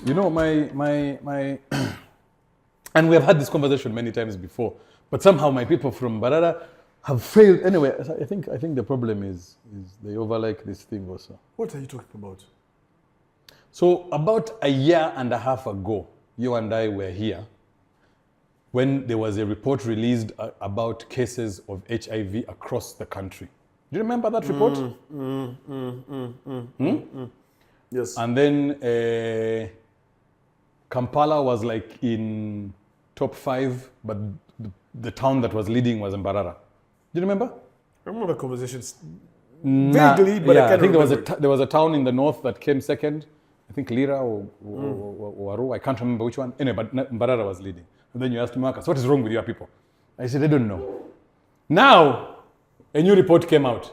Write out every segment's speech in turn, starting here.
You know, my and we have had this conversation many times before, but somehow my people from Barara have failed. Anyway, I think the problem is they overlike this thing also. What are you talking about? So about a year and a half ago, you and I were here when there was a report released about cases of HIV across the country. Do you remember that report? Yes. And then Kampala was like in top 5, but the town that was leading was Mbarara. Do you remember? I remember conversations vaguely, but yeah, I can't think remember. there was a town in the north that came second. I think Lira or Aru, I can't remember which one. Anyway, but Mbarara was leading. And then you asked me, Marcus, what is wrong with your people? I said, I don't know. Now, a new report came out.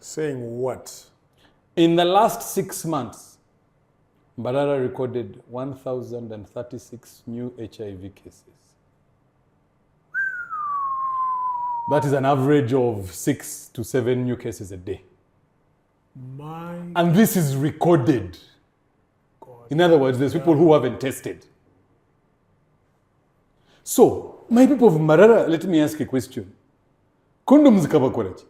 Saying what? In the last 6 months, Mbarara recorded 1,036 new HIV cases. That is an average of 6 to 7 new cases a day. And this is recorded. God. In other words, there's people who haven't tested. So, my people of Mbarara, let me ask a question. Condoms kaba korachi?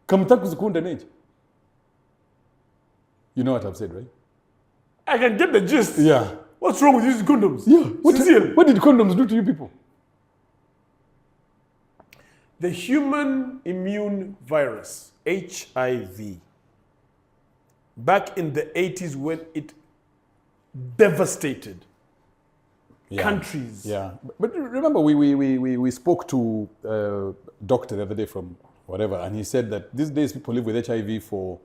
Kamtaku zikunda neji? You know what I've said, right? I can get the gist. Yeah. What's wrong with using condoms? Yeah. What did condoms do to you people? The human immune virus, HIV, back in the 80s when it devastated countries. Yeah. But remember, we spoke to a doctor the other day from whatever, and he said that these days people live with HIV for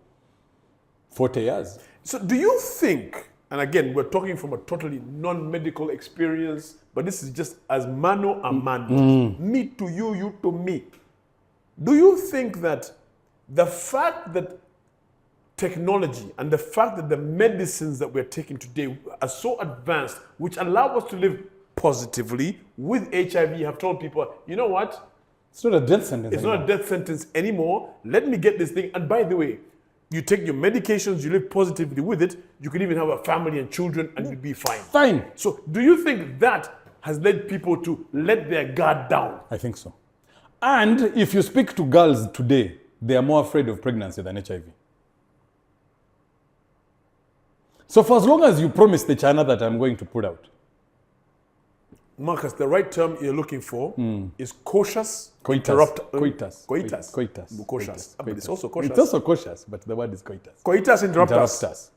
40 years. So do you think, and again, we're talking from a totally non-medical experience, but this is just as mano a mano, me to you, you to me. Do you think that the fact that technology and the fact that the medicines that we're taking today are so advanced, which allow us to live positively with HIV, have told people, you know what? It's not a death sentence It's not a death sentence anymore. Let me get this thing. And by the way, you take your medications, you live positively with it, you can even have a family and children and you'll be fine. Fine. So do you think that has led people to let their guard down? I think so. And if you speak to girls today, they are more afraid of pregnancy than HIV. So for as long as you promise the China that I'm going to put out. Marcus, the right term you're looking for is cautious. Coitus. Cautious. But it's also cautious. It's also cautious, but the word is coitus. Coitus interruptus.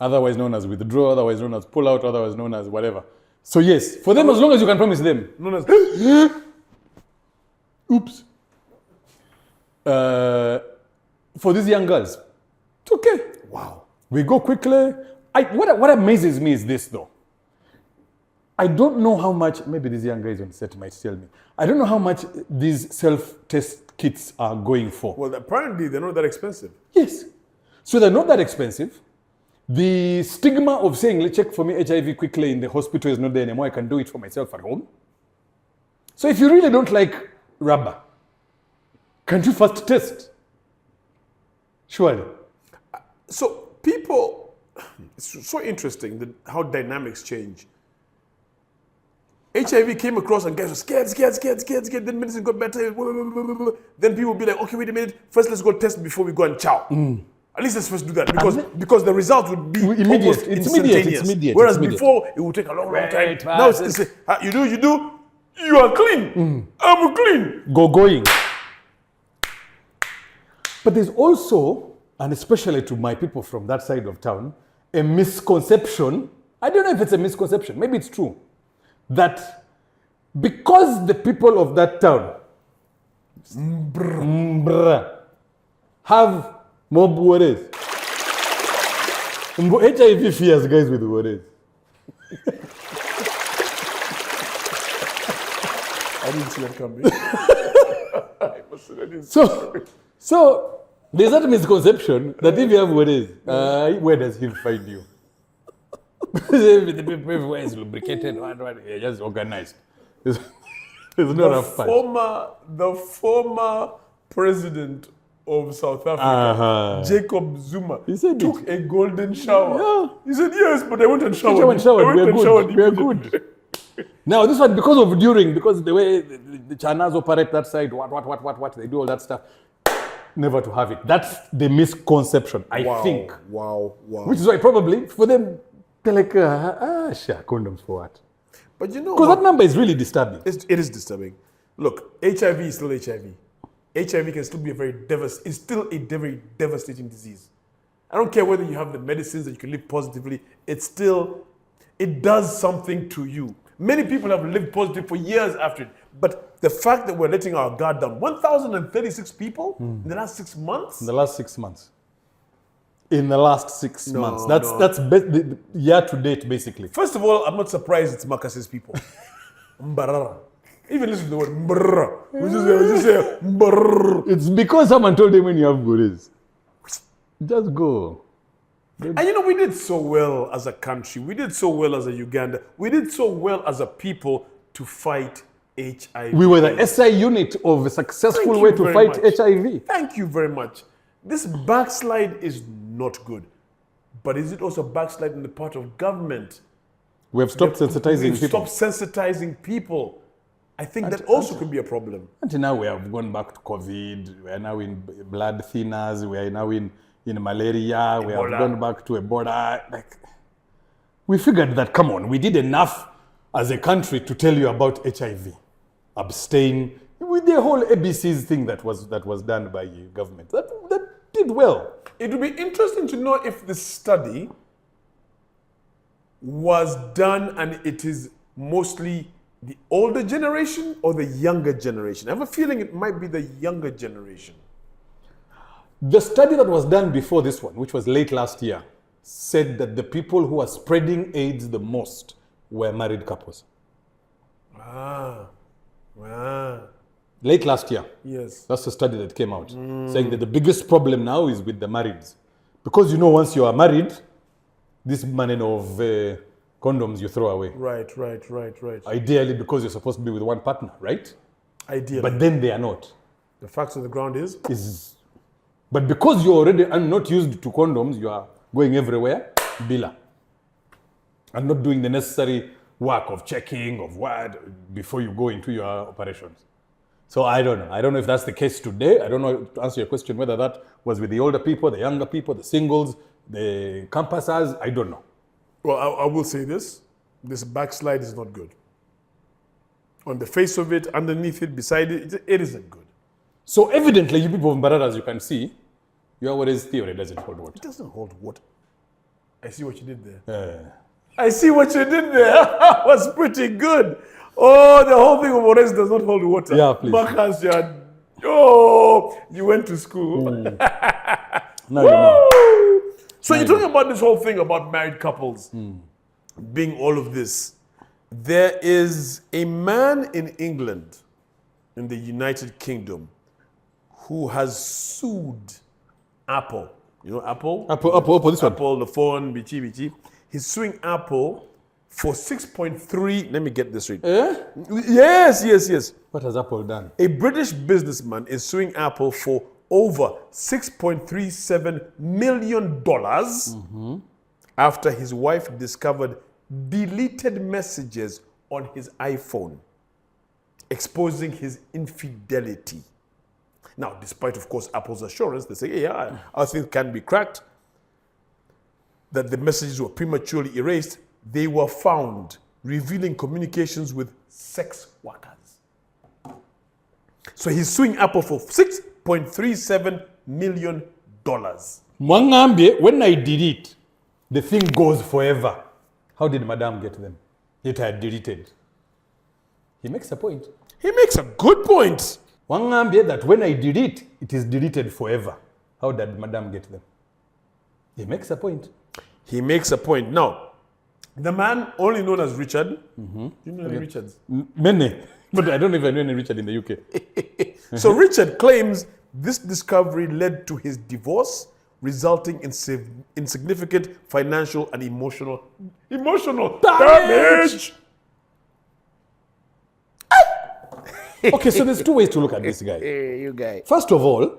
Otherwise known as withdraw, otherwise known as pull out, otherwise known as whatever. So yes, for them, as long as you can promise them. Known as Oops. For these young girls, it's okay. Wow. We go quickly. What amazes me is this, though. I don't know how much, maybe these young guys on set might tell me, I don't know how much these self-test kits are going for. Well, apparently they're not that expensive. Yes. So they're not that expensive. The stigma of saying, let's check for me HIV quickly in the hospital is not there anymore. I can do it for myself at home. So if you really don't like rubber, can't you first test? Surely. So people, it's so interesting how dynamics change. HIV came across and guys were scared. Then medicine got better. Then people will be like, okay, wait a minute. First, let's go test before we go and chow. At least let's first do that because the result would be immediate. Almost instantaneous. It's immediate. Whereas before, it would take a long time. Now it's you do, you are clean. I'm clean. Going. But there's also, and especially to my people from that side of town, a misconception. I don't know if it's a misconception. Maybe it's true. That because the people of that town have more worries, HIV fears guys with worries. I didn't see that coming. So there's that misconception that if you have worries, where does he find you? The people everywhere is lubricated, you're just organized. It's not a fight. The former president of South Africa, Uh-huh. Jacob Zuma, He said took a golden shower. Yeah. He said, yes, but I went and showered. I went and showered. I We went are and good. showered We are immediately. good. Now, this one, because the way the Chanas operate that side, what, they do all that stuff, never to have it. That's the misconception, I think. Wow. Which is why probably for them, they're like, sure, condoms for what? But you know, Because that number is really disturbing. it is disturbing. Look, HIV is still HIV. HIV can still be it's still a very devastating disease. I don't care whether you have the medicines that you can live positively, it does something to you. Many people have lived positive for years after it. But the fact that we're letting our guard down, 1,036 people in the last 6 months? In the last 6 months. In the last 6 No, months. no. That's the year to date, basically. First of all, I'm not surprised it's Marcus's people. Mbarara. Even listen to the word mbrrr. We just say mbrrr. It's because someone told them when you have goodies. Just go. And you know, we did so well as a country. We did so well as a Uganda. We did so well as a people to fight HIV. We were the SI unit of a successful Thank way you to very fight much. HIV. Thank you very much. This backslide is not good. But is it also backslide on the part of government? We have stopped sensitizing We've people. stopped sensitizing people. I think that also could be a problem. Until now, we have gone back to COVID. We are now in blood thinners. We are now in malaria. We have Ebola. gone back to Ebola. Like, we figured that, come on, we did enough as a country to tell you about HIV. Abstain. With the whole ABCs thing that was done by government. That did well. It would be interesting to know if the study was done and it is mostly the older generation or the younger generation. I have a feeling it might be the younger generation. The study that was done before this one, which was late last year, said that the people who are spreading AIDS the most were married couples. Ah. Late last year. Yes. That's the study that came out, saying that the biggest problem now is with the marrieds. Because once you are married, this money of condoms you throw away. Right. Ideally, because you're supposed to be with one partner, right? Ideally. But then they are not. The facts of the ground But because you're already not used to condoms, you are going everywhere, bila. And not doing the necessary work of checking, of what, before you go into your operations. So I don't know. I don't know if that's the case today. I don't know, to answer your question, whether that was with the older people, the younger people, the singles, the campusers. I don't know. Well, I will say this. This backslide is not good. On the face of it, underneath it, beside it, it isn't good. So evidently, you people of Mbarara, as you can see, your Water's theory doesn't hold water. It doesn't hold water. I see what you did there. I see what you did there. Was pretty good. Oh, the whole thing of Ores does not hold water. Yeah, please. Marcus, you went to school. No, you know. So you're talking about this whole thing about married couples being all of this. There is a man in England, in the United Kingdom, who has sued Apple. You know Apple? Apple, this one. Apple, the phone, bichi. He's suing Apple for 6.3, let me get this right. Yes. What has Apple done? A British businessman is suing Apple for over $6.37 million after his wife discovered deleted messages on his iPhone, exposing his infidelity. Now, despite, of course, Apple's assurance, they say, our things can be cracked, that the messages were prematurely erased, they were found revealing communications with sex workers. So he's suing Apple for $6.37 million. Mwangambe, when I delete, the thing goes forever. How did Madame get them? It had deleted. He makes a point. He makes a good point. Mwangambe, that when I delete, it is deleted forever. How did Madame get them? He makes a point. He makes a point. Now, the man only known as Richard. You know any Richards? Many. But I don't even know any Richard in the UK. So Richard claims this discovery led to his divorce, resulting in significant financial and emotional damage. Okay, so there's two ways to look at this guy. Hey, you guy. First of all,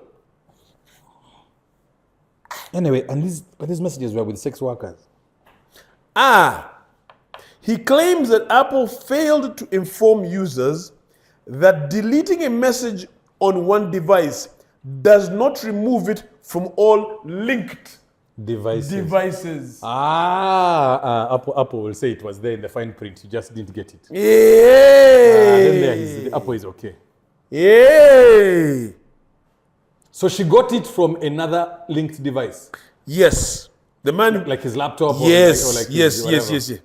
Anyway, and these messages were with sex workers. He claims that Apple failed to inform users that deleting a message on one device does not remove it from all linked devices. Apple will say it was there in the fine print. You just didn't get it. Yeah. Apple is okay. Yeah. So she got it from another linked device. Yes. The man. Like his laptop Yes. or like yes. his Yes.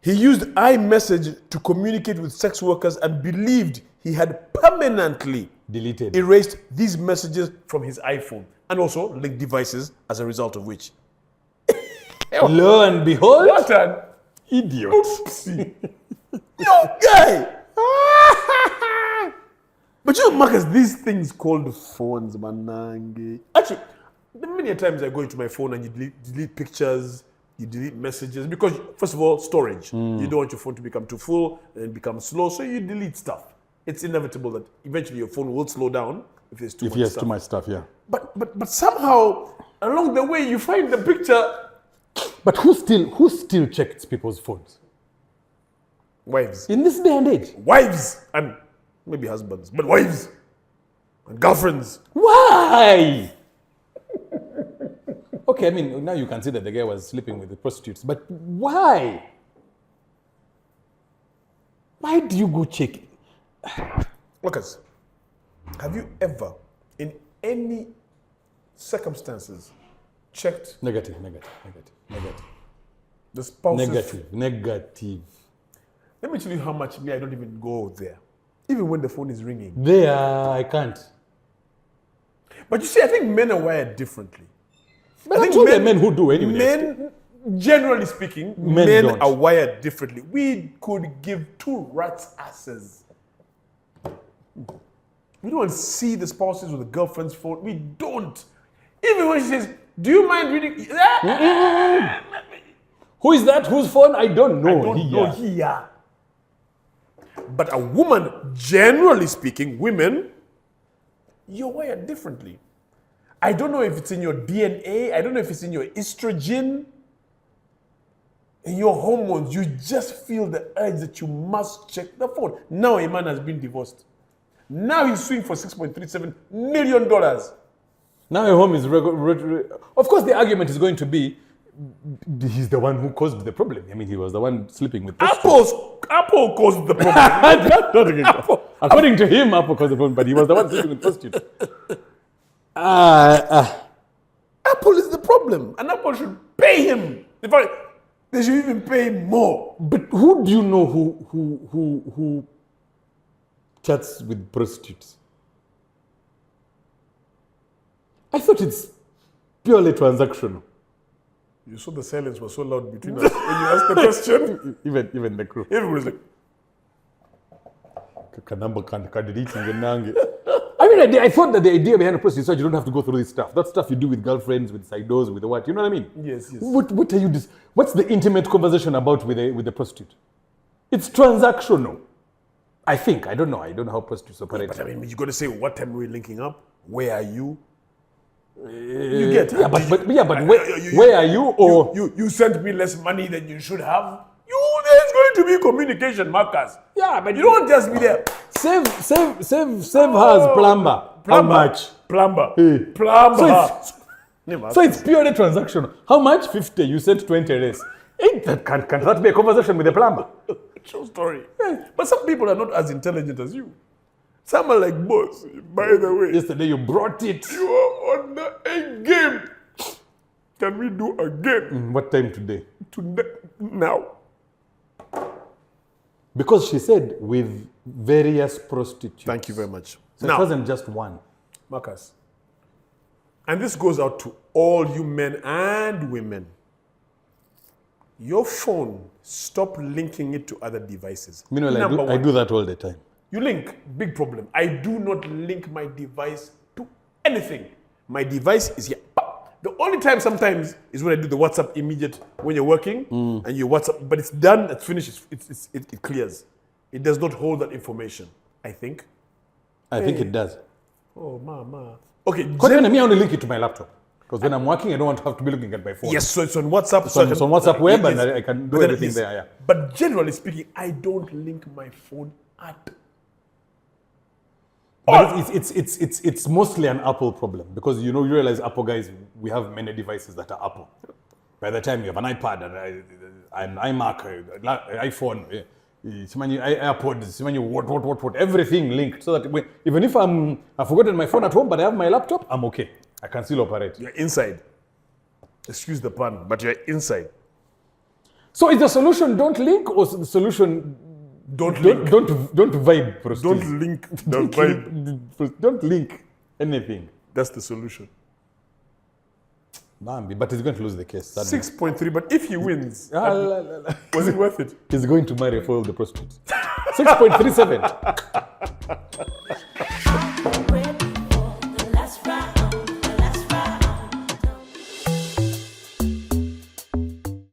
He used iMessage to communicate with sex workers and believed he had permanently deleted. erased these messages from his iPhone and also linked devices as a result of which. Lo and behold, What an idiot. oopsie. Yo, guy. But you know, Marcus, these things called phones, manange. Actually, many times I go into my phone and you delete pictures, you delete messages, because first of all, storage. You don't want your phone to become too full and become slow, so you delete stuff. It's inevitable that eventually your phone will slow down if there's too much stuff. Too much stuff, yeah. But somehow along the way you find the picture. But who still checks people's phones? Wives. In this day and age. Wives and maybe husbands, but wives and girlfriends. Why? Okay, I mean, now you can see that the guy was sleeping with the prostitutes, but why? Why do you go check? Lucas, have you ever, in any circumstances, checked Negative. the spouse's... Negative. Let me tell you how much me, I don't even go there. Even when the phone is ringing. There, I can't. But you see, I think men are wired differently. But I think men who do anyway. Men, generally speaking, Men men don't. are wired differently. We could give two rats' asses. We don't see the spouses with the girlfriend's phone. We don't. Even when she says, do you mind reading? Who is that? Whose phone? I don't know. I don't know here. But a woman, generally speaking, women, you're wired differently. I don't know if it's in your DNA. I don't know if it's in your estrogen, in your hormones. You just feel the urge that you must check the phone. Now a man has been divorced. Now he's suing for $6.37 million. Now a home is... Of course, the argument is going to be he's the one who caused the problem. I mean, he was the one sleeping with prostitutes. Apple caused the problem. According to him, Apple caused the problem, but he was the one sleeping with prostitutes. Apple is the problem, and Apple should pay him. In fact, they should even pay more. But who do you know who chats with prostitutes? I thought it's purely transactional. You saw the silence was so loud between us when you asked the question. Even the crew. Everybody's like, I mean, I thought that the idea behind a prostitute is that you don't have to go through this stuff. That stuff you do with girlfriends, with sidos, with the what? You know what I mean? yes. What are you? What's the intimate conversation about with the prostitute? It's transactional. I think. I don't know. I don't know how prostitutes operate. But I mean, you got to say, what time are we linking up? Where are you? You get it. Where are you? Or you sent me less money than you should have. There's going to be communication, Marcus. yeah, but You don't just be there. save her as plumber. How much? Plumber. Hey. Plumber. So it's purely transactional. How much? 50. You sent 20 less. Can that be a conversation with the plumber? True story. But some people are not as intelligent as you. Some are like, boss, by the way, Yesterday you brought it. you are on the A game. Can we do again? What time today? Now. Because she said with various prostitutes. Thank you very much. So Now, it wasn't just one. Marcus, and this goes out to all you men and women. Your phone, stop linking it to other devices. Meanwhile, Number I one. do that all the time. You link, big problem. I do not link my device to anything. My device is here. The only time sometimes is when I do the WhatsApp immediate when you're working and you WhatsApp, but it's done, it's finished, it clears. It does not hold that information, I think. I think it does. Oh, mama. Okay, Because me, I only link it to my laptop. Because when I'm working, I don't want to have to be looking at my phone. Yes, so it's on WhatsApp. So it's on WhatsApp web, and I can do But then everything yes. there. Yeah. But generally speaking, I don't link my phone at. But it's mostly an Apple problem because you realize Apple guys, we have many devices that are Apple. By the time you have an iPad and an iMac, iPhone, AirPods, what, everything linked. So that even if I've forgotten my phone at home, but I have my laptop, I'm okay. I can still operate. You're inside. Excuse the pun, but you're inside. So is the solution don't link, or the solution Don't link. don't vibe? Prostis? Don't link the vibe. Don't link anything. That's the solution. Nambi, but he's going to lose the case. 6.3, but if he wins, was it worth it? He's going to marry a foil the prostitutes. 6.37.